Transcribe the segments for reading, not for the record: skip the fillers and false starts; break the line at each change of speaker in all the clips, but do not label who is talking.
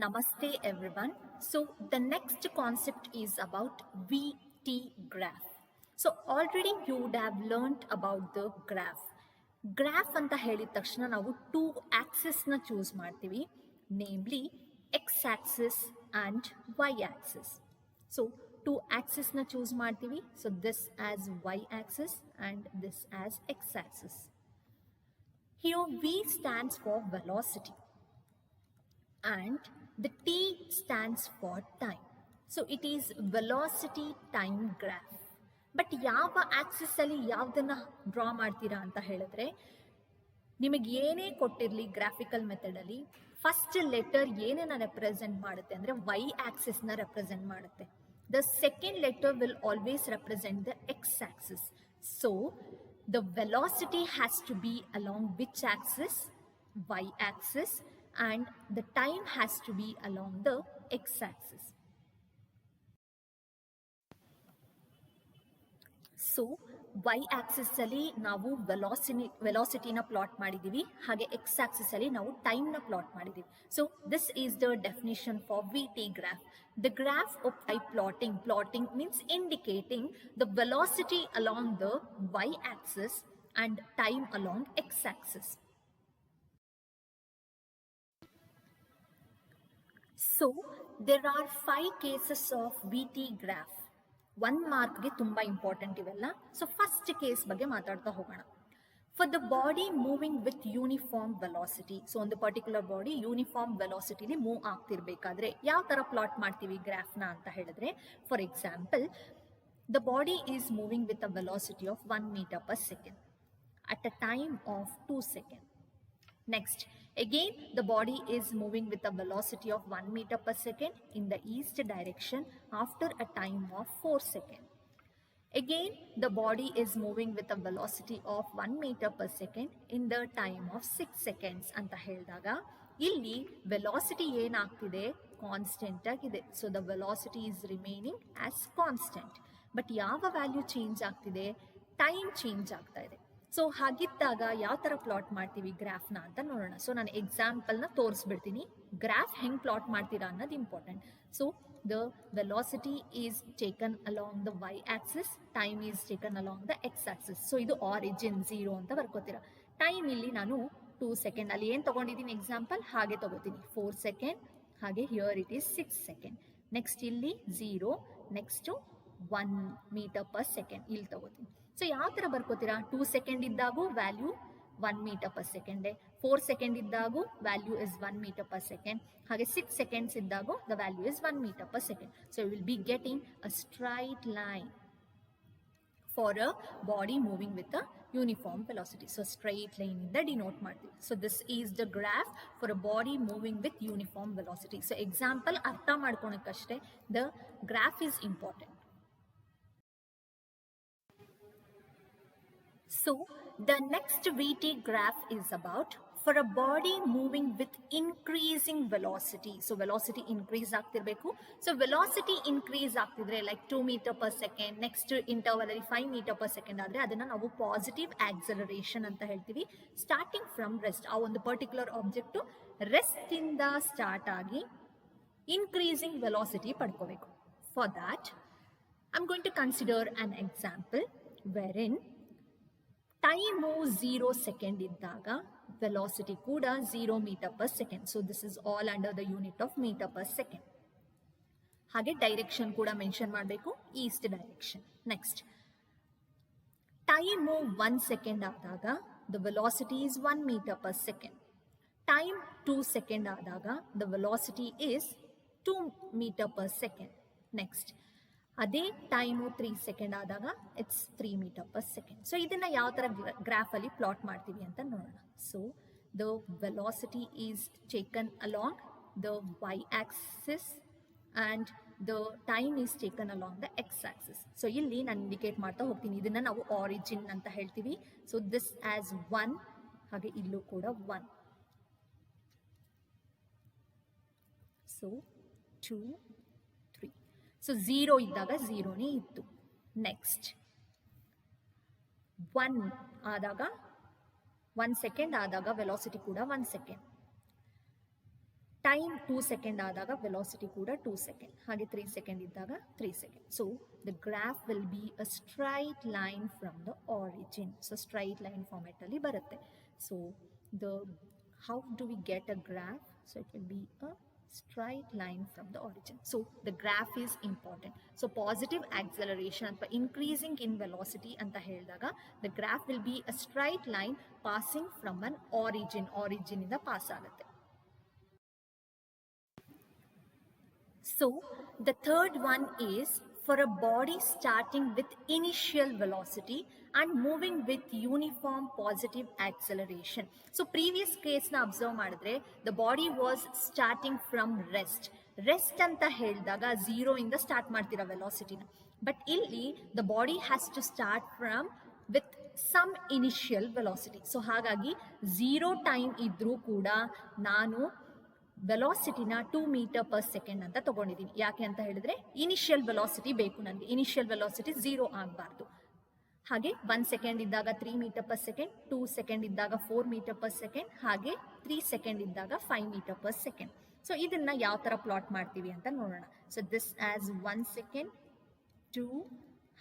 Namaste everyone. So the next concept is about VT graph. So already you would have learnt about the graph. Graph ಅಂತ ಹೇಳಿದ ತಕ್ಷಣ ನಾವು two ಆಕ್ಸಿಸ್ನ choose ಮಾಡ್ತೀವಿ, namely X axis and Y axis. So two ಆಕ್ಸಿಸ್ನ choose ಮಾಡ್ತೀವಿ. So this as Y axis and this as X axis. Here V stands for velocity and the T stands for time. So it is velocity time graph. But ಯಾವ ಆಕ್ಸಿಸಲ್ಲಿ ಯಾವುದನ್ನು draw ಮಾಡ್ತೀರಾ ಅಂತ ಹೇಳಿದ್ರೆ, ನಿಮಗೆ ಏನೇ ಕೊಟ್ಟಿರಲಿ ಗ್ರಾಫಿಕಲ್ ಮೆಥಡಲ್ಲಿ ಫಸ್ಟ್ ಲೆಟರ್ ಏನನ್ನ ರೆಪ್ರೆಸೆಂಟ್ ಮಾಡುತ್ತೆ ಅಂದರೆ ವೈ ಆಕ್ಸಿಸ್ನ ರೆಪ್ರೆಸೆಂಟ್ ಮಾಡುತ್ತೆ. The second letter will always represent the X axis. So the velocity has to be along which axis? Y axis. And the time has to be along the x-axis. So y-axis ಅಲ್ಲಿ ನಾವು ವೆಲಾಸಿಟಿನ plot ಮಾಡಿದ್ದೀವಿ, ಹಾಗೆ x-axis ಅಲ್ಲಿ ನಾವು ಟೈಮ್ನ plot ಮಾಡಿದ್ದೀವಿ. So this is the definition for VT graph. The graph of plotting means indicating the velocity along the y-axis and time along x-axis. So there are 5 cases of VT graph. 1 ಮಾರ್ಕ್ಗೆ ತುಂಬ important ಇವೆಲ್ಲ. So first case ಬಗ್ಗೆ ಮಾತಾಡ್ತಾ ಹೋಗೋಣ. For the body moving with uniform velocity, so ಒಂದು particular body uniform ವೆಲಾಸಿಟಿಲಿ move ಆಗ್ತಿರ್ಬೇಕಾದ್ರೆ ಯಾವ ಥರ plot ಮಾಡ್ತೀವಿ ಗ್ರಾಫ್ನ ಅಂತ ಹೇಳಿದ್ರೆ, for example the body is moving with a velocity of 1 meter per second at a time of 2 seconds. Next, again the body is moving with a velocity of 1 meter per second in the east direction after a time of 4 seconds. Again the body is moving with a velocity of 1 meter per second in the time of 6 seconds ಅಂತ ಹೇಳಿದಾಗ ಇಲ್ಲಿ velocity ಏನಾಗ್ತಿದೆ, constant ಆಗಿದೆ. So the velocity is remaining as constant. But ಯಾವ value change ಆಗ್ತಿದೆ? Time change ಆಗ್ತಾ ಇದೆ. So ಹಾಗಿದ್ದಾಗ ಯಾವ ಥರ ಪ್ಲಾಟ್ ಮಾಡ್ತೀವಿ ಗ್ರಾಫ್ನ ಅಂತ ನೋಡೋಣ. ಸೊ ನಾನು ಎಕ್ಸಾಂಪಲ್ನ ತೋರಿಸ್ಬಿಡ್ತೀನಿ. ಗ್ರಾಫ್ ಹೆಂಗೆ ಪ್ಲಾಟ್ ಮಾಡ್ತೀರಾ ಅನ್ನೋದು important. So the velocity is taken along the Y axis, time is taken along the X axis. So ಇದು ಆರಿಜಿನ್ 0 ಅಂತ ಬರ್ಕೋತೀರಾ. ಟೈಮ್ ಇಲ್ಲಿ ನಾನು 2 seconds, ಅಲ್ಲಿ ಏನು ತೊಗೊಂಡಿದ್ದೀನಿ ಎಕ್ಸಾಂಪಲ್ ಹಾಗೆ ತೊಗೋತೀನಿ. 4 seconds, ಹಾಗೆ here it is 6 seconds. Next ಇಲ್ಲಿ 0, ನೆಕ್ಸ್ಟು 1 meter per second ಇಲ್ಲಿ ತೊಗೋತೀನಿ. ಸೊ ಯಾವ ಥರ ಬರ್ಕೋತೀರಾ? 2 seconds ಇದ್ದಾಗೂ value 1 meter per second, 4 seconds ಇದ್ದಾಗೂ value is 1 meter per second, ಹಾಗೆ 6 seconds ಇದ್ದಾಗೂ the value is 1 meter per second. So you will be getting a straight line for a body moving with a uniform velocity. So straight line ಇಂದ denote ಮಾಡ್ತೀವಿ. So this is the graph for a body moving with uniform velocity. So example ಅರ್ಥ ಮಾಡ್ಕೊಳಕ್ಕಷ್ಟೇ the graph is important. So the next VT graph is about for a body moving with increasing velocity. So velocity increase ಆಗ್ತಿರ್ಬೇಕು. So velocity increase ಆಗ್ತಿದ್ರೆ like 2 meter per second, next interval ಅಲ್ಲಿ 5 meter per second ಆದರೆ ಅದನ್ನು ನಾವು positive acceleration ಅಂತ ಹೇಳ್ತೀವಿ. Starting from rest, ಆ ಒಂದು particular object ರೆಸ್ಟಿಂದ ಸ್ಟಾರ್ಟ್ ಆಗಿ ಇನ್ಕ್ರೀಸಿಂಗ್ ವೆಲಾಸಿಟಿ ಪಡ್ಕೋಬೇಕು. For that I am going to consider an example wherein time 0 seconds ಇದ್ದಾಗ ವೆಲಾಸಿಟಿ ಕೂಡ 0 meter per second. So this is all under the unit of meter per second. ಹಾಗೆ direction ಕೂಡ mention ಮಾಡಬೇಕು, east direction. Next time 1 second ಆದಾಗ the velocity is 1 meter per second. Time 2 seconds ಆದಾಗ the velocity is 2 meter per second. Next ಅದೇ time 3 seconds ಆದಾಗ it's 3 meter per second. So ಇದನ್ನು ಯಾವ ಥರ ಗ್ರಾಫಲ್ಲಿ ಪ್ಲಾಟ್ ಮಾಡ್ತೀವಿ ಅಂತ ನೋಡೋಣ. So the velocity is taken along the Y axis and the time is taken along the X axis. So ಇಲ್ಲಿ ನಾನು ಇಂಡಿಕೇಟ್ ಮಾಡ್ತಾ ಹೋಗ್ತೀನಿ. ಇದನ್ನು ನಾವು ಆರಿಜಿನ್ ಅಂತ ಹೇಳ್ತೀವಿ. ಸೊ ದಿಸ್ ಆ್ಯಸ್ 1, ಹಾಗೆ ಇಲ್ಲೂ ಕೂಡ 1. ಸೊ 2, 3. ಸೊ 0 ಇದ್ದಾಗ 0ನೇ ಇತ್ತು. ನೆಕ್ಸ್ಟ್ 1 ಆದಾಗ 1 second ಆದಾಗ ವೆಲಾಸಿಟಿ ಕೂಡ 1 second. ಟೈಮ್ 2 ಸೆಕೆಂಡ್ ಆದಾಗ ವೆಲಾಸಿಟಿ ಕೂಡ 2 ಸೆಕೆಂಡ್, ಹಾಗೆ 3 ಸೆಕೆಂಡ್ ಇದ್ದಾಗ 3 second. So the graph will be a straight line from the origin. So straight line format ಅಲ್ಲಿ ಬರುತ್ತೆ. So the how do we get a graph? So it will be a straight line from the origin. So the graph is important. So positive acceleration ಅಥವಾ increasing in velocity ಅಂತ ಹೇಳಿದಾಗ the graph will be a straight line passing from an origin. origin ಇಂದ pass ಆಗುತ್ತೆ. So the third one is for a body starting with initial velocity and moving with uniform positive acceleration. So previous case na observe madidre the body was starting from rest anta helidaga 0 inda start ಮಾಡ್ತೀರಾ velocity na, but illi the body has to start from with some initial velocity. So ಹಾಗಾಗಿ 0 time ಇದ್ರೂ ಕೂಡ ನಾನು ವೆಲಾಸಿಟಿನ 2 metre per second ಅಂತ ತಗೊಂಡಿದ್ದೀನಿ. ಯಾಕೆ ಅಂತ ಹೇಳಿದ್ರೆ ಇನಿಷಿಯಲ್ ವೆಲಾಸಿಟಿ ಬೇಕು ನನಗೆ, ಇನಿಷಿಯಲ್ ವೆಲಾಸಿಟಿ 0 ಆಗಬಾರ್ದು. ಹಾಗೆ 1 ಸೆಕೆಂಡ್ ಇದ್ದಾಗ 3 ಮೀಟರ್ ಪರ್ ಸೆಕೆಂಡ್, 2 ಸೆಕೆಂಡ್ ಇದ್ದಾಗ 4 ಮೀಟರ್ ಪರ್ ಸೆಕೆಂಡ್, ಹಾಗೆ 3 ಸೆಕೆಂಡ್ ಇದ್ದಾಗ 5 ಮೀಟರ್ ಪರ್ ಸೆಕೆಂಡ್. ಸೊ ಇದನ್ನ ಯಾವ ಥರ ಪ್ಲಾಟ್ ಮಾಡ್ತೀವಿ ಅಂತ ನೋಡೋಣ. ಸೊ ದಿಸ್ ಆಸ್ 1 ಸೆಕೆಂಡ್, 2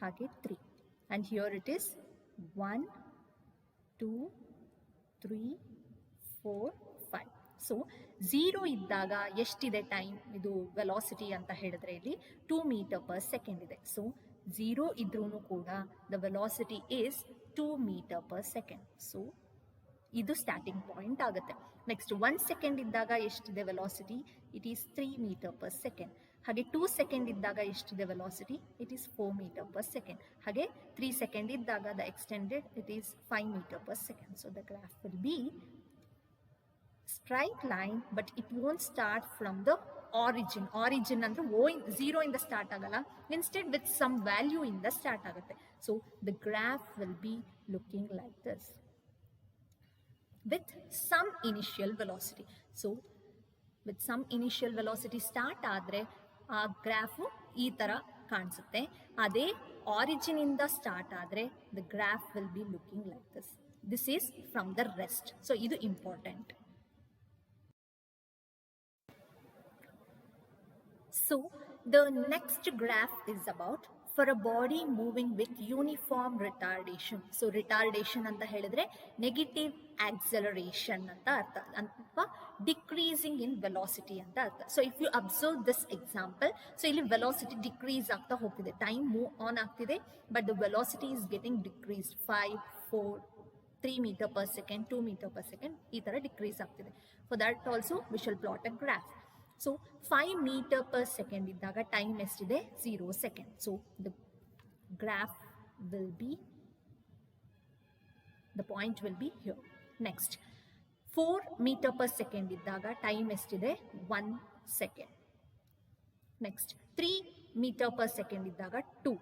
ಹಾಗೆ 3 and here it is 1 2 3 4 5. So 0 ಇದ್ದಾಗ ಎಷ್ಟಿದೆ ಟೈಮ್, ಇದು ವೆಲಾಸಿಟಿ ಅಂತ ಹೇಳಿದ್ರೆ ಇಲ್ಲಿ 2 ಮೀಟರ್ ಪರ್ ಸೆಕೆಂಡ್ ಇದೆ. ಸೊ 0 ಇದ್ರೂ ಕೂಡ the velocity is 2 metre per second. So ಇದು ಸ್ಟಾರ್ಟಿಂಗ್ ಪಾಯಿಂಟ್ ಆಗುತ್ತೆ. ನೆಕ್ಸ್ಟ್ 1 ಸೆಕೆಂಡ್ ಇದ್ದಾಗ ಎಷ್ಟಿದೆ velocity, it is 3 metre per second. ಹಾಗೆ 2 ಸೆಕೆಂಡ್ ಇದ್ದಾಗ ಎಷ್ಟಿದೆ velocity, it is 4 metre per second. ಹಾಗೆ 3 ಸೆಕೆಂಡ್ ಇದ್ದಾಗ the extended it is 5 metre per second. So the graph will be straight line, but it won't start from the origin. origin ಅಂದ್ರೆ 0 ಇಂದ start ಆಗಲ್ಲ, instead with some value ಇಂದ start ಆಗುತ್ತೆ. So the graph will be looking like this with some initial velocity. So with some initial velocity start ಆದ್ರೆ ಆ graph ಈ ತರ ಕಾಣಿಸುತ್ತೆ. ಅದೇ origin ಇಂದ ಸ್ಟಾರ್ಟ್ ಆದ್ರೆ the graph will be looking like this. This is from the rest. So ಇದು important. So the next graph is about for a body moving with uniform retardation. So retardation ಅಂತ ಹೇಳಿದ್ರೆ negative acceleration ಅಂತ ಅರ್ಥ, ಅಥವಾ decreasing in velocity ಅಂತ ಅರ್ಥ. So if you observe this example, so ಇಲ್ಲಿ velocity decrease ಆಗ್ತಾ ಹೋಗ್ತಿದೆ, time move on ಆಗ್ತಿದೆ, but the velocity is getting decreased 5 4 3 meter per second 2 meter per second ಈ ತರ decrease ಆಗ್ತಿದೆ. For that also we shall plot a graph. So 5 meter per second ಇದ್ದಾಗ time ಎಷ್ಟಿದೆ, 0 second. So the graph will be, the point will be here. Next 4 metre per second ಇದ್ದಾಗ time ಎಷ್ಟಿದೆ, 1 second. Next 3 metre per second ಇದ್ದಾಗ 2.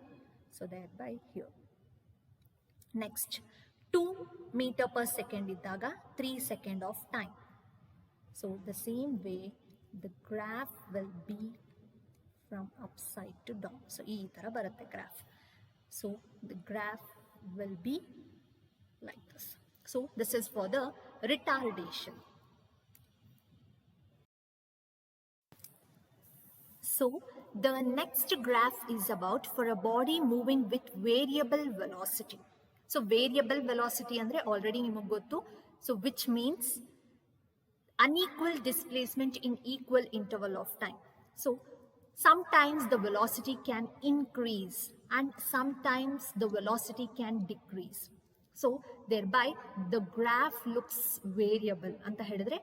So thereby here. Next 2 metre per second ಇದ್ದಾಗ 3 second of time. So the same way the graph will be from upside to down. So ee tara barutte graph. So the graph will be like this. So this is for the retardation. So the next graph is about for a body moving with variable velocity. So variable velocity andre already niಮಗೆ ಗೊತ್ತು. So which means unequal displacement in equal interval of time. So sometimes the velocity can increase and sometimes the velocity can decrease. So thereby the graph looks variable anta helidre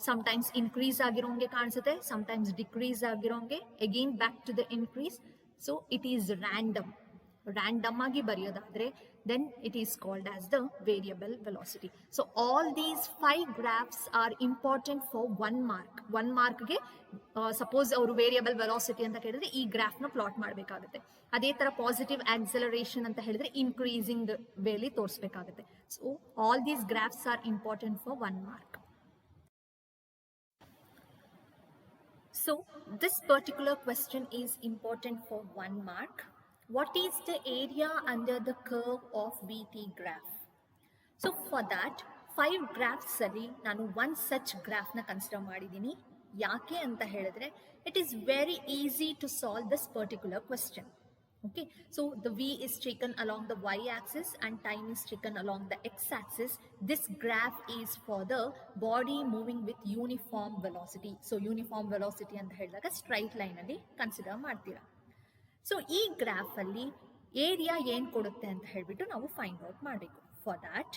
sometimes increase ಆಗಿರೋಂಗೆ ಕಾಣಿಸುತ್ತೆ, sometimes decrease ಆಗಿರೋಂಗೆ again back to the increase. So it is random ಆಗಿ ಬರೆಯೋದಾದ್ರೆ then it is called as the variable velocity. So all these 5 graphs are important for 1 mark. 1 mark ಗೆ suppose ಅವರು variable velocity ಅಂತ ಹೇಳಿದ್ರೆ ಈ graph ನ plot ಮಾಡಬೇಕಾಗುತ್ತೆ. ಅದೇ ತರ ಪಾಸಿಟಿವ್ ಆಕ್ಸಲರೇಷನ್ ಅಂತ ಹೇಳಿದ್ರೆ ಇನ್ಕ್ರೀಸಿಂಗ್ ವೇಲಿ ತೋರಿಸಬೇಕಾಗುತ್ತೆ. So all these graphs are important for 1 mark. So this particular question is important for 1 mark. What is the area under the curve of VT graph? So for that 5 graphs ಅಲ್ಲಿ ನಾನು 1 such graph ನ consider ಮಾಡಿದ್ದೀನಿ. ಯಾಕೆ ಅಂತ ಹೇಳಿದ್ರೆ it is very easy to solve this particular question. Okay, so the V is taken along the y-axis and time is taken along the x-axis. This graph is for the body moving with uniform velocity. So uniform velocity ಅಂತ ಹೇಳಿದಾಗ straight line ಅಲ್ಲಿ consider ಮಾಡ್ತೀರಾ. So ಈ graph ಅಲ್ಲಿ area ಏನು ಕೊಡುತ್ತೆ ಅಂತ ಹೇಳ್ಬಿಟ್ಟು ನಾವು ಫೈಂಡ್ ಔಟ್ ಮಾಡಬೇಕು. For that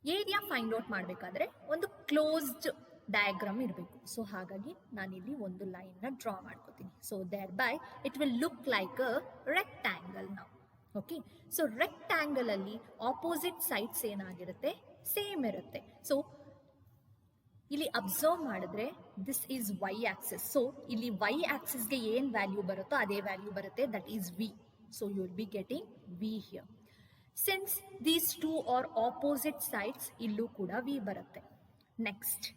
area find out ಮಾಡಬೇಕಾದ್ರೆ ಒಂದು ಕ್ಲೋಸ್ಡ್ ಡಯಾಗ್ರಾಮ್ ಇರಬೇಕು. ಸೊ ಹಾಗಾಗಿ ನಾನಿಲ್ಲಿ ಒಂದು ಲೈನ್ನ ಡ್ರಾ ಮಾಡ್ಕೋತೀನಿ. So thereby it will look like a rectangle ನಾವು. ಓಕೆ, ಸೊ ರೆಕ್ಟ್ಯಾಂಗಲ್ ಅಲ್ಲಿ ಆಪೋಸಿಟ್ ಸೈಡ್ಸ್ ಏನಾಗಿರುತ್ತೆ, ಸೇಮ್ ಇರುತ್ತೆ. ಸೊ ಇಲ್ಲಿ ಅಬ್ಸರ್ವ್ ಮಾಡಿದ್ರೆ this is Y axis. So ಇಲ್ಲಿ ವೈ ಆಕ್ಸಿಸ್ಗೆ ಏನು ವ್ಯಾಲ್ಯೂ ಬರುತ್ತೋ ಅದೇ ವ್ಯಾಲ್ಯೂ ಬರುತ್ತೆ, that is V. So you will be getting V here. Since these two are opposite sides, ಇಲ್ಲೂ ಕೂಡ ವಿ ಬರುತ್ತೆ. ನೆಕ್ಸ್ಟ್,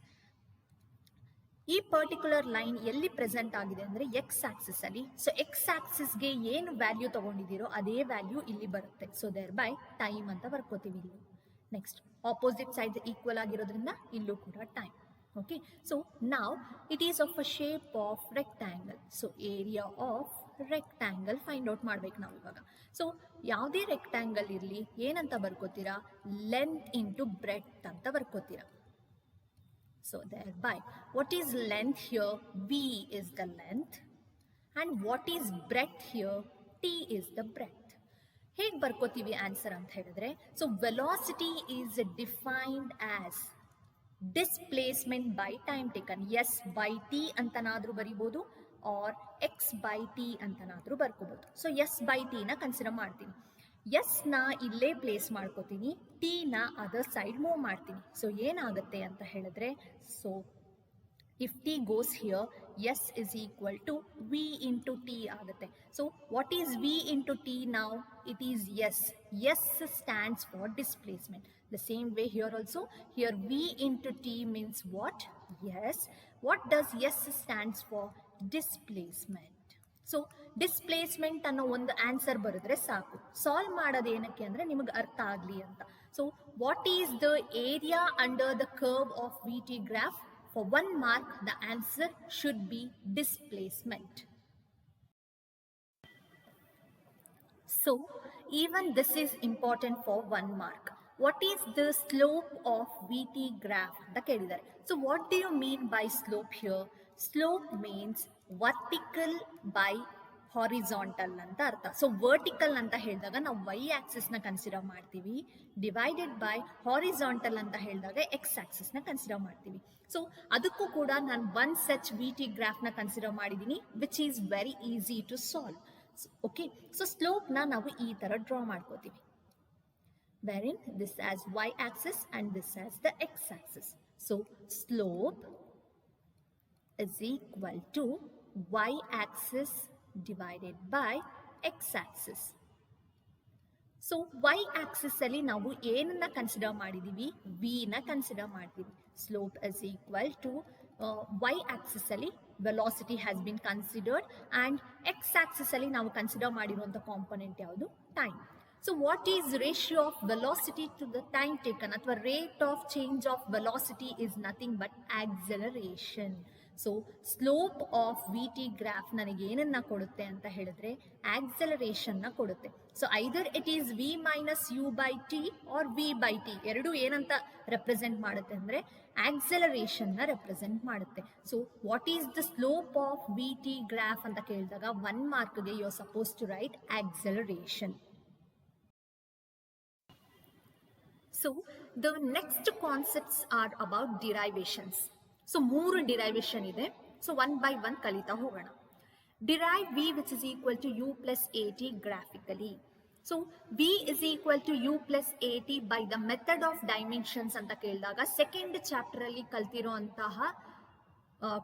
ಈ ಪರ್ಟಿಕ್ಯುಲರ್ ಲೈನ್ ಎಲ್ಲಿ ಪ್ರೆಸೆಂಟ್ ಆಗಿದೆ ಅಂದರೆ ಎಕ್ಸ್ ಆಕ್ಸಿಸ್ ಅಲ್ಲಿ. ಸೊ ಎಕ್ಸ್ ಆಕ್ಸಿಸ್ಗೆ ಏನು ವ್ಯಾಲ್ಯೂ ತಗೊಂಡಿದ್ದೀರೋ ಅದೇ ವ್ಯಾಲ್ಯೂ ಇಲ್ಲಿ ಬರುತ್ತೆ. ಸೊ ದೇರ್ ಬೈ ಟೈಮ್ ಅಂತ ಬರ್ಕೋತೀವಿ ಇಲ್ಲಿ. ನೆಕ್ಸ್ಟ್, ಆಪೋಸಿಟ್ ಸೈಡ್ ಈಕ್ವಲ್ ಆಗಿರೋದ್ರಿಂದ ಇಲ್ಲೂ ಕೂಡ ಟೈಮ್. ಓಕೆ, ಸೊ ನಾವ್ it is of a shape of rectangle. So area of rectangle find out ಮಾಡ್ಬೇಕು ನಾವು ಇವಾಗ. ಸೊ ಯಾವುದೇ ರೆಕ್ಟ್ಯಾಂಗಲ್ ಇರಲಿ ಏನಂತ ಬರ್ಕೋತೀರಾ, ಲೆಂತ್ ಇಂಟು ಬ್ರೆಡ್ತ್ ಅಂತ ಬರ್ಕೋತೀರಾ. So thereby, what is length here? V is the length. And what is breadth here? T is the breadth. ಹೇಗೆ ಬರ್ಕೋತೀವಿ answer ಅಂತ ಹೇಳಿದ್ರೆ, so velocity is defined as displacement by time taken. S by T ಅಂತನಾದ್ರೂ ಬರಿಬೋದು, or X by T ಅಂತನಾದ್ರೂ ಬರ್ಕೋಬಹುದು. So S by ಟಿನ consider ಮಾಡ್ತೀನಿ. S ನ ಇಲ್ಲೇ ಪ್ಲೇಸ್ ಮಾಡ್ಕೋತೀನಿ, ಟಿ ನ ಅದರ್ ಸೈಡ್ ಮೂವ್ ಮಾಡ್ತೀನಿ. ಸೊ ಏನಾಗುತ್ತೆ ಅಂತ ಹೇಳಿದ್ರೆ, so if T goes here, S is equal to V into T ಆಗುತ್ತೆ. So what is V into T ನಾವು? It is S. S stands for displacement. The same way here also, here V into T means what? S. What does S stands for? Displacement. So displacement ಅನ್ನೋ ಒಂದು answer ಬರೆದ್ರೆ ಸಾಕು. Solve ಮಾಡೋದು ಏನಕ್ಕೆ ಅಂದರೆ ನಿಮಗೆ ಅರ್ಥ ಆಗಲಿ ಅಂತ. So what is the area under the curve of V T graph? For 1 mark the answer should be displacement. So even this is important for 1 mark. What is the slope of V T graph ಅಂತ ಕೇಳಿದ್ದಾರೆ. So what do you mean by slope here? Slope means vertical by horizontal ಅಂತ ಅರ್ಥ. So vertical ಅಂತ ಹೇಳಿದಾಗ ನಾವು Y ಆಕ್ಸಿಸ್ನ consider ಮಾಡ್ತೀವಿ, divided by horizontal ಅಂತ ಹೇಳಿದಾಗ ಎಕ್ಸ್ ಆಕ್ಸಿಸ್ನ ಕನ್ಸಿಡರ್ ಮಾಡ್ತೀವಿ. ಸೊ ಅದಕ್ಕೂ ಕೂಡ ನಾನು ಒನ್ ಸಚ್ ವಿ ಟಿ ಗ್ರಾಫ್ನ ಕನ್ಸಿಡರ್ ಮಾಡಿದ್ದೀನಿ, which is very easy to solve. Okay, so ಸ್ಲೋಪ್ನ ನಾವು ಈ ಥರ ಡ್ರಾ ಮಾಡ್ಕೋತೀವಿ, wherein this as y axis and this as the x axis. So slope is equal to y axis divided by x axis. So Y axis ಅಲ್ಲಿ ನಾವು ಏನನ್ನ consider ಮಾಡಿದೀವಿ? V ನ ಕನ್ಸಿಡರ್ ಮಾಡ್ತೀವಿ. Slope is equal to Y axis ಅಲ್ಲಿ velocity has been considered and X axis ಅಲ್ಲಿ ನಾವು consider ಮಾಡಿರುವಂಥ ಕಾಂಪೊನೆಂಟ್ ಯಾವುದು? Time. So what is ratio of velocity to the time taken ಅಥವಾ rate of change of velocity is nothing but acceleration. So slope of V T graph ನನಗೆ ಏನನ್ನ ಕೊಡುತ್ತೆ ಅಂತ ಹೇಳಿದ್ರೆ ಆಕ್ಸಲರೇಷನ್ನ ಕೊಡುತ್ತೆ. So either it is V minus U by T or V by T, ಎರಡು ಏನಂತ ರೆಪ್ರೆಸೆಂಟ್ ಮಾಡುತ್ತೆ ಅಂದರೆ ಆಕ್ಸಲರೇಷನ್ನ ರೆಪ್ರೆಸೆಂಟ್ ಮಾಡುತ್ತೆ. So what is the slope of V T graph ಅಂತ ಕೇಳಿದಾಗ 1 markಗೆ you are suppose to write acceleration. So the next concepts are about derivations. So 3 derivation ಇದೆ. So one by one ಕಲಿತಾ ಹೋಗೋಣ. Derive V which is equal to U plus AT graphically. So V is equal to U plus AT by the method of dimensions ಅಂತ ಕೇಳಿದಾಗ second chapter ಅಲ್ಲಿ ಕಲ್ತಿರೋ ಅಂತಹ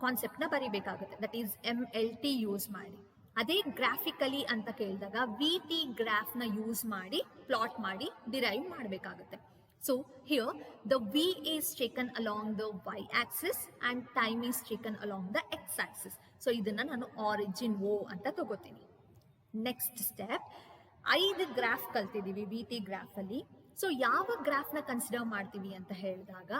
ಕಾನ್ಸೆಪ್ಟ್ನ ಬರಿಬೇಕಾಗುತ್ತೆ. That is MLT use ಮಾಡಿ. ಅದೇ graphically ಅಂತ ಕೇಳಿದಾಗ ವಿ ಟಿ ಗ್ರಾಫ್ನ ಯೂಸ್ ಮಾಡಿ plot ಮಾಡಿ ಡಿರೈವ್ ಮಾಡಬೇಕಾಗುತ್ತೆ. So here the V is taken along the y axis and time is taken along the x axis. So ಇದನ್ನ ನಾನು origin O ಅಂತ ತಗೋತೀನಿ. ನೆಕ್ಸ್ಟ್ ಸ್ಟೆಪ್, 5 ಗ್ರಾಫ್ ಕಲ್ತಿದ್ದೀವಿ ವಿ ಟಿ ಗ್ರಾಫ್ ಅಲ್ಲಿ. So ಯಾವ ಗ್ರಾಫ್ನ ಕನ್ಸಿಡರ್ ಮಾಡ್ತೀವಿ ಅಂತ ಹೇಳಿದಾಗ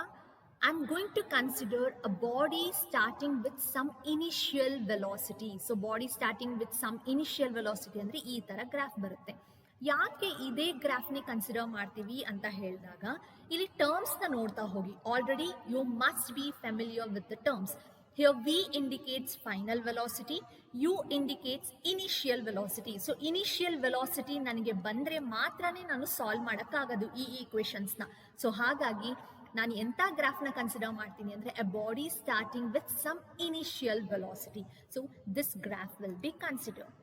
I'm going to consider a body starting with some initial velocity. So body starting with some initial velocity ಅಂದರೆ ಈ ತರ ಗ್ರಾಫ್ ಬರುತ್ತೆ. ಯಾಕೆ ಇದೇ ಗ್ರಾಫ್ನೇ ಕನ್ಸಿಡರ್ ಮಾಡ್ತೀವಿ ಅಂತ ಹೇಳಿದಾಗ ಇಲ್ಲಿ ಟರ್ಮ್ಸ್ನ ನೋಡ್ತಾ ಹೋಗಿ. Already you must be familiar with the terms. Here V indicates final velocity, U indicates initial velocity. So initial velocity ನನಗೆ ಬಂದರೆ ಮಾತ್ರನೇ ನಾನು ಸಾಲ್ವ್ ಮಾಡೋಕ್ಕಾಗೋದು ಈ ಈಕ್ವೇಷನ್ಸ್ನ. ಸೊ ಹಾಗಾಗಿ ನಾನು ಎಂಥ ಗ್ರಾಫ್ನ ಕನ್ಸಿಡರ್ ಮಾಡ್ತೀನಿ ಅಂದರೆ a body starting with some initial velocity. So this graph will be considered.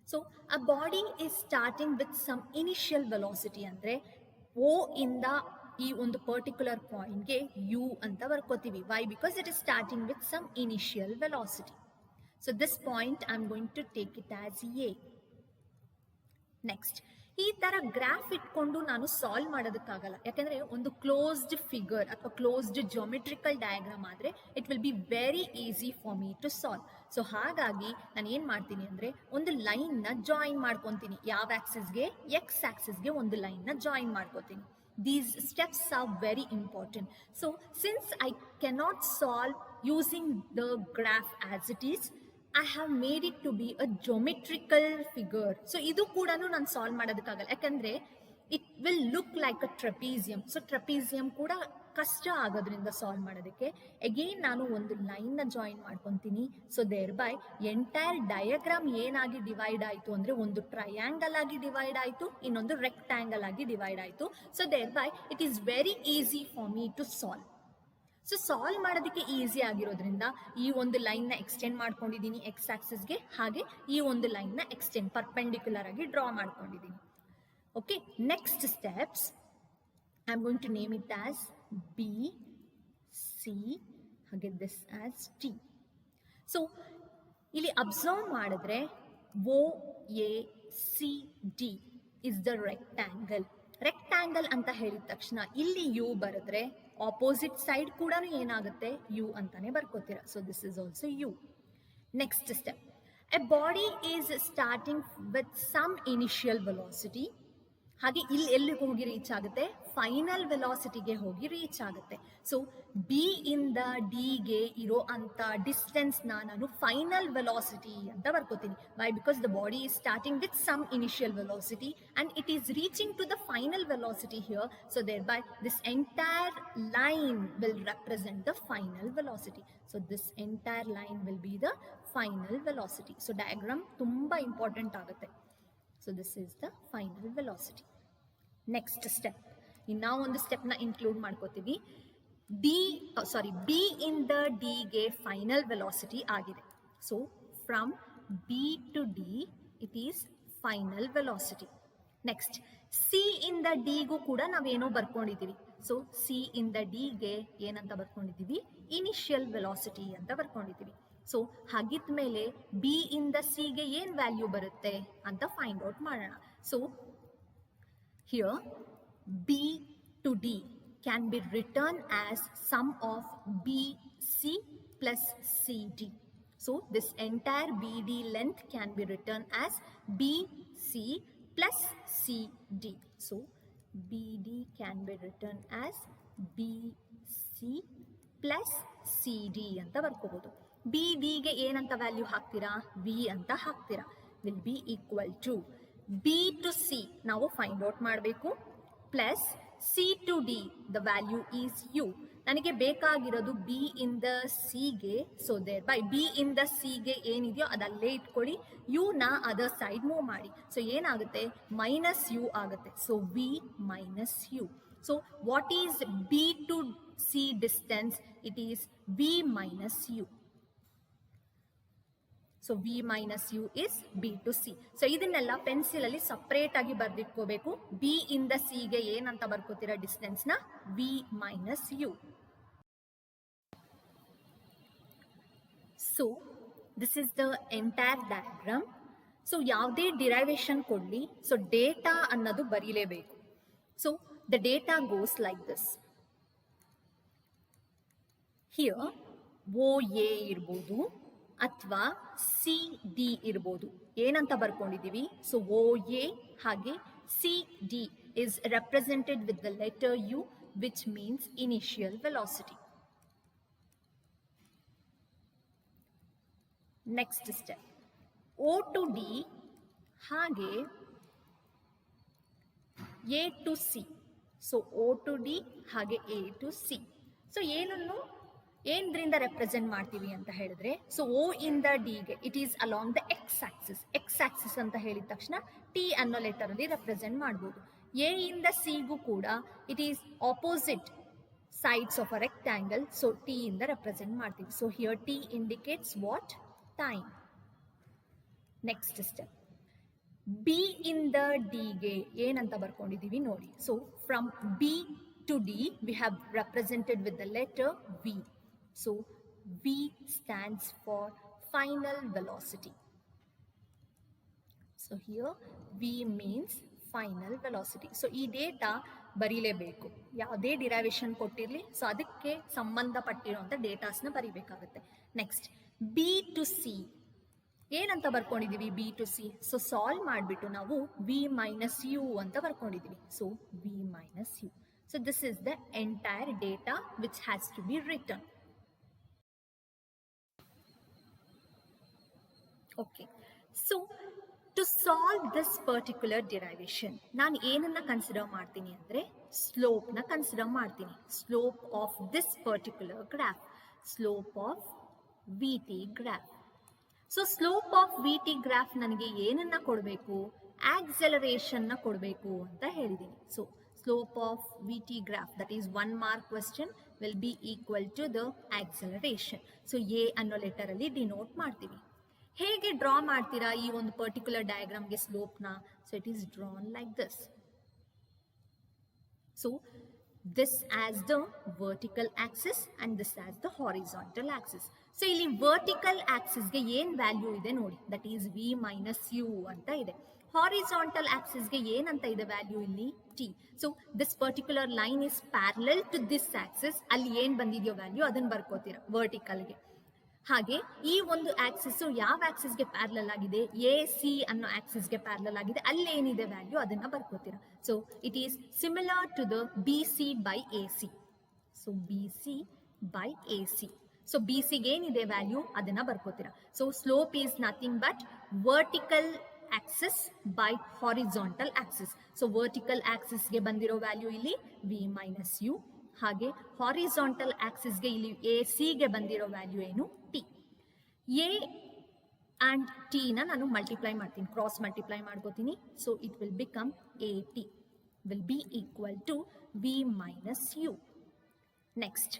So a body is starting with some initial velocity ಅಂದರೆ ಓ ಇಂದ ಈ ಒಂದು ಪರ್ಟಿಕ್ಯುಲರ್ ಪಾಯಿಂಟ್ಗೆ ಯು ಅಂತ ಬರ್ಕೋತೀವಿ. Why? Because it is starting with some initial velocity. So this point I am going to take it as A. Next, ಈ ತರ graph ಇಟ್ಕೊಂಡು ನಾನು ಸಾಲ್ವ್ ಮಾಡೋದಕ್ಕಾಗಲ್ಲ. ಯಾಕಂದ್ರೆ ಒಂದು ಕ್ಲೋಸ್ಡ್ ಫಿಗರ್ ಅಥವಾ ಕ್ಲೋಸ್ಡ್ ಜಿಯೋಮೆಟ್ರಿಕಲ್ ಡಯಾಗ್ರಾಮ್ ಆದರೆ it will be very easy for me to solve. So ಹಾಗಾಗಿ ನಾನು ಏನು ಮಾಡ್ತೀನಿ ಅಂದರೆ ಒಂದು ಲೈನ್ನ ಜಾಯಿನ್ ಮಾಡ್ಕೊತೀನಿ. ಯಾವ ಆಕ್ಸಿಸ್ಗೆ? ಎಕ್ಸ್ ಆಕ್ಸಿಸ್ಗೆ ಒಂದು ಲೈನ್ನ ಜಾಯಿನ್ ಮಾಡ್ಕೋತೀನಿ. These steps are very important. So since I cannot solve using the graph as it is, I have made it to be a geometrical figure. So idu kuda ನಾನು solve ಮಾಡೋದಕ್ಕಾಗಲ್ಲ. ಯಾಕಂದ್ರೆ it will look like a trapezium. So trapezium ಕೂಡ ಕಷ್ಟ ಆಗೋದ್ರಿಂದ solve ಮಾಡೋದಕ್ಕೆ again ನಾನು ಒಂದು ಲೈನ್ನ ಜಾಯಿನ್ ಮಾಡ್ಕೊತೀನಿ. So thereby entire diagram ಏನಾಗಿ ಡಿವೈಡ್ ಆಯಿತು ಅಂದರೆ ಒಂದು ಟ್ರಯಾಂಗಲ್ ಆಗಿ ಡಿವೈಡ್ ಆಯಿತು, ಇನ್ನೊಂದು ರೆಕ್ಟ್ಯಾಂಗಲ್ ಆಗಿ ಡಿವೈಡ್ ಆಯಿತು. So thereby it is very easy for me to solve. So solve ಮಾಡೋದಕ್ಕೆ ಈಸಿ ಆಗಿರೋದ್ರಿಂದ ಈ ಒಂದು ಲೈನ್ನ ಎಕ್ಸ್ಟೆಂಡ್ ಮಾಡ್ಕೊಂಡಿದ್ದೀನಿ ಎಕ್ಸ್ ಆಕ್ಸಿಸ್ಗೆ, ಹಾಗೆ ಈ ಒಂದು ಲೈನ್ನ ಎಕ್ಸ್ಟೆಂಡ್ ಪರ್ಪೆಂಡಿಕ್ಯುಲರ್ ಆಗಿ ಡ್ರಾ ಮಾಡ್ಕೊಂಡಿದ್ದೀನಿ. Okay, next steps I am going to name it as B, C, ಹಾಗೆ ದಿಸ್ ಆಸ್ ಟಿ. ಸೊ ಇಲ್ಲಿ ಅಬ್ಸರ್ವ್ ಮಾಡಿದ್ರೆ O A C D is the rectangle. Rectangle ಅಂತ ಹೇಳಿದ ತಕ್ಷಣ ಇಲ್ಲಿ ಯು ಬರೆದ್ರೆ ಆಪೋಸಿಟ್ ಸೈಡ್ ಕೂಡ ಏನಾಗುತ್ತೆ? ಯು ಅಂತಾನೆ ಬರ್ಕೋತೀರಾ. So this is also U. Next step, a body is starting with some initial velocity. ಹಾಗೆ ಇಲ್ಲಿ ಎಲ್ಲಿಗೆ ಹೋಗಿ ರೀಚ್ ಆಗುತ್ತೆ? ಫೈನಲ್ ವೆಲಾಸಿಟಿಗೆ ಹೋಗಿ ರೀಚ್ ಆಗುತ್ತೆ. ಸೊ ಬಿ ಇಂದ ಡಿಗೆ ಇರೋ ಅಂತ ಡಿಸ್ಟೆನ್ಸ್ನ ನಾನು ಫೈನಲ್ ವೆಲಾಸಿಟಿ ಅಂತ ಬರ್ಕೋತೀನಿ. Why? Because the body is starting with some initial velocity and it is reaching to the final velocity here. So thereby this entire line will represent the final velocity. So this entire line will be the final velocity. So diagram ತುಂಬ important ಆಗುತ್ತೆ. So this is the final velocity. Next step, ಇನ್ನೂ ಒಂದು ಸ್ಟೆಪ್ನ include ಮಾಡ್ಕೋತೀವಿ. B ಇಂದ ಡಿಗೆ final velocity ಆಗಿದೆ. So from B to D it is final velocity. Next, C ಇಂದ ಡಿಗೂ ಕೂಡ ನಾವೇನೋ ಬರ್ಕೊಂಡಿದ್ದೀವಿ. ಸೊ ಸಿ ಇಂದ ಡಿಗೆ ಏನಂತ ಬರ್ಕೊಂಡಿದ್ದೀವಿ? ಇನಿಷಿಯಲ್ ವೆಲಾಸಿಟಿ ಅಂತ ಬರ್ಕೊಂಡಿದ್ದೀವಿ. ಸೊ ಹಾಗಿದ್ಮೇಲೆ ಬಿ ಇಂದ ಸಿಗೆ ಏನು ವ್ಯಾಲ್ಯೂ ಬರುತ್ತೆ ಅಂತ ಫೈಂಡ್ ಔಟ್ ಮಾಡೋಣ. So here B to D can be written as sum of B C plus C D. So this entire B D length can be written as B C plus C D. So B D can be written as B C plus C D ಅಂತ ಬರ್ಕೋಬೋದು. B ಡಿಗೆ ಏನಂತ value ಹಾಕ್ತೀರಾ? V ಅಂತ ಹಾಕ್ತೀರಾ. Will be equal to B to C ನಾವು find out ಮಾಡಬೇಕು, plus C to D the value is U. ನನಗೆ ಬೇಕಾಗಿರೋದು ಬಿ ಇಂದ ಸಿಗೆ. ಸೊ ದೇರ್ ಬೈ ಬಿ ಇಂದ ಸಿಗೆ ಏನಿದೆಯೋ ಅದಲ್ಲೇ ಇಟ್ಕೊಳ್ಳಿ, ಯುನ ಅದರ್ ಸೈಡ್ ಮೂವ್ ಮಾಡಿ. ಸೊ ಏನಾಗುತ್ತೆ? ಮೈನಸ್ ಯು ಆಗುತ್ತೆ. So V minus U. So what is B to C distance? It is V minus U. So V minus U is B to C. So ಇದನ್ನೆಲ್ಲ ಪೆನ್ಸಿಲಲ್ಲಿ separate ಆಗಿ ಬರೆದಿಟ್ಕೋಬೇಕು. B ಇಂದ ಸಿಗೆ ಏನಂತ ಬರ್ಕೋತೀರಾ ಡಿಸ್ಟೆನ್ಸ್ನ? V minus U. So this is the entire diagram. So ಯಾವುದೇ ಡಿರೈವೇಶನ್ ಕೊಡಲಿ, ಸೊ ಡೇಟಾ ಅನ್ನೋದು ಬರೀಲೇಬೇಕು. So the data goes like this. Here O A ಇರ್ಬೋದು ಅಥವಾ ಸಿ ಡಿ ಇರ್ಬೋದು. ಏನಂತ ಬರ್ಕೊಂಡಿದ್ದೀವಿ? ಸೊ ಓ ಎ ಹಾಗೆ C D is represented with the letter U, which means initial velocity. Next step, O to D ಹಾಗೆ A to C. So O to D ಹಾಗೆ A to C. So ಏನ್ರಿಂದ represent ಮಾಡ್ತೀವಿ ಅಂತ ಹೇಳಿದ್ರೆ, so O ಇಂದ D ಗೆ it is along the X axis ಅಂತ ಹೇಳಿದ ತಕ್ಷಣ T ಅನ್ನೋ ಲೆಟರ್ ಅಲ್ಲಿ ರೆಪ್ರೆಸೆಂಟ್ ಮಾಡ್ಬೋದು. A ಇಂದ C ಗೂ ಕೂಡ it is opposite sides of a rectangle, so T ಇಂದ ರೆಪ್ರೆಸೆಂಟ್ ಮಾಡ್ತೀವಿ. So here T indicates what? Time. Next step, B ಇಂದ D ಗೆ ಏನಂತ ಬರ್ಕೊಂಡಿದೀವಿ ನೋಡಿ. So from B to D we have represented with the letter V. So V stands for final velocity. So here V means final velocity. So ಈ data ಬರೀಲೇಬೇಕು, ಯಾವುದೇ derivation ಕೊಟ್ಟಿರಲಿ, so ಅದಕ್ಕೆ ಸಂಬಂಧಪಟ್ಟಿರುವಂಥ ಡೇಟಾಸ್ನ ಬರೀಬೇಕಾಗುತ್ತೆ. ನೆಕ್ಸ್ಟ್ B to C ಏನಂತ ಬರ್ಕೊಂಡಿದ್ದೀವಿ? B to C. So solve ಮಾಡಿಬಿಟ್ಟು ನಾವು V minus U ಅಂತ ಬರ್ಕೊಂಡಿದ್ದೀವಿ. So V minus U. So this is the entire data which has to be written. Okay. So to solve this particular derivation, ನಾನು ಏನನ್ನ consider ಮಾಡ್ತೀನಿ ಅಂದರೆ ಸ್ಲೋಪ್ನ consider ಮಾಡ್ತೀನಿ. Slope of this particular graph, slope of VT graph. So slope of VT graph ನನಗೆ ಏನನ್ನ ಕೊಡಬೇಕು? ಆಕ್ಸೆಲರೇಷನ್ನ ಕೊಡಬೇಕು ಅಂತ ಹೇಳಿದ್ದೀನಿ. So slope of VT graph, that is 1 mark question, will be equal to the acceleration. So A ಅನ್ನೋ letter ಅಲ್ಲಿ denote ಮಾಡ್ತೀವಿ. ಹೇಗೆ ಡ್ರಾ ಮಾಡ್ತೀರಾ ಈ ಒಂದು ಪರ್ಟಿಕ್ಯುಲರ್ ಡಯಾಗ್ರಾಮ್ಗೆ ಸ್ಲೋಪ್ನ? So it is drawn like this. So this as the vertical axis and this as the horizontal axis. So ಇಲ್ಲಿ ವರ್ಟಿಕಲ್ ಆಕ್ಸಿಸ್ಗೆ ಏನು ವ್ಯಾಲ್ಯೂ ಇದೆ ನೋಡಿ, that is V minus U ಅಂತ ಇದೆ. ಹಾರಿಜಾಂಟಲ್ ಆಕ್ಸಿಸ್ಗೆ ಏನಂತ ಇದೆ ವ್ಯಾಲ್ಯೂ ಇಲ್ಲಿ? T. So this particular line is parallel to this axis. ಅಲ್ಲಿ ಏನು ಬಂದಿದೆಯೋ ವ್ಯಾಲ್ಯೂ ಅದನ್ನು ಬರ್ಕೋತೀರಾ ವರ್ಟಿಕಲ್ಗೆ. ಹಾಗೆ ಈ ಒಂದು ಆಕ್ಸಿಸ್ ಯಾವ ಆಕ್ಸಿಸ್ಗೆ ಪ್ಯಾರಲಲ್ ಆಗಿದೆ? AC ಅನ್ನೋ ಆಕ್ಸಿಸ್ಗೆ ಪ್ಯಾರಲಲ್ ಆಗಿದೆ. ಅಲ್ಲಿ ಏನಿದೆ ವ್ಯಾಲ್ಯೂ ಅದನ್ನ ಬರ್ಕೋತೀರಾ. So it is similar to the BC by AC. So BC by AC. So BCಗೆ ಏನಿದೆ ವ್ಯಾಲ್ಯೂ ಅದನ್ನ ಬರ್ಕೋತೀರಾ. So slope is nothing but vertical axis by horizontal axis. So vertical ಆಕ್ಸಿಸ್ಗೆ ಬಂದಿರೋ ವ್ಯಾಲ್ಯೂ ಇಲ್ಲಿ V minus U. ಹಾಗೆ horizontal ಆಕ್ಸಿಸ್ಗೆ ಇಲ್ಲಿ AC ಗೆ ಬಂದಿರೋ ವ್ಯಾಲ್ಯೂ ಏನು? T. A and T ನ ನಾನು ಮಲ್ಟಿಪ್ಲೈ ಮಾಡ್ತೀನಿ, ಕ್ರಾಸ್ ಮಲ್ಟಿಪ್ಲೈ ಮಾಡ್ಕೋತೀನಿ. So it will become AT will be equal to V minus U. Next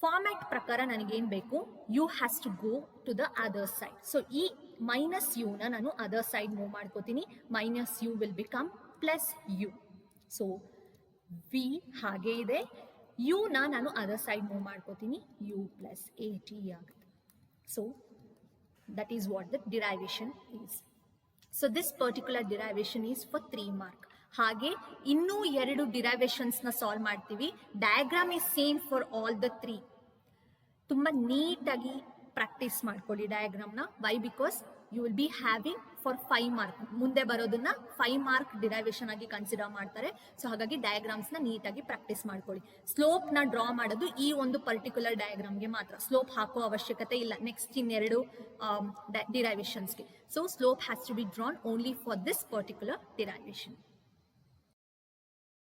format ಪ್ರಕಾರ ನನಗೇನು ಬೇಕು? U has to go to the other side. So ಈ minus ಯುನ ನಾನು ಅದರ್ ಸೈಡ್ ಮೂವ್ ಮಾಡ್ಕೋತೀನಿ. Minus U will become plus U. So V ಹಾಗೆ ಇದೆ, ಯುನ ನಾನು ಅದರ್ ಸೈಡ್ ಮೂವ್ ಮಾಡ್ಕೋತೀನಿ, U plus AT ಆಗುತ್ತೆ. So that is what the derivation is. So this particular derivation is for 3 mark. ಹಾಗೆ ಇನ್ನೂ 2 ಡಿರೈವೇಶನ್ಸ್ನ ಸಾಲ್ವ್ ಮಾಡ್ತೀವಿ. Diagram is same for all the 3. ತುಂಬ ನೀಟಾಗಿ ಪ್ರಾಕ್ಟೀಸ್ ಮಾಡ್ಕೊಳ್ಳಿ ಡಯಾಗ್ರಾಮ್ನ. Why? Because you will be having for 5 mark. ಮುಂದೆ ಬರೋದನ್ನ 5 mark ಡಿರೈವೇಶನ್ ಆಗಿ ಕನ್ಸಿಡರ್ ಮಾಡ್ತಾರೆ. ಸೊ ಹಾಗಾಗಿ ಡಯಾಗ್ರಾಮ್ಸ್ನ ನೀಟಾಗಿ ಪ್ರಾಕ್ಟೀಸ್ ಮಾಡ್ಕೊಳ್ಳಿ. ಸ್ಲೋಪ್ನ ಡ್ರಾ ಮಾಡೋದು ಈ ಒಂದು ಪರ್ಟಿಕ್ಯುಲರ್ ಡಯಾಗ್ರಾಮ್ಗೆ ಮಾತ್ರ, ಸ್ಲೋಪ್ ಹಾಕೋ ಅವಶ್ಯಕತೆ ಇಲ್ಲ ನೆಕ್ಸ್ಟ್ ಇನ್ನೆರಡು ಡಿರೈವೇಶನ್ಸ್ಗೆ. So slope has to be drawn only for this particular derivation.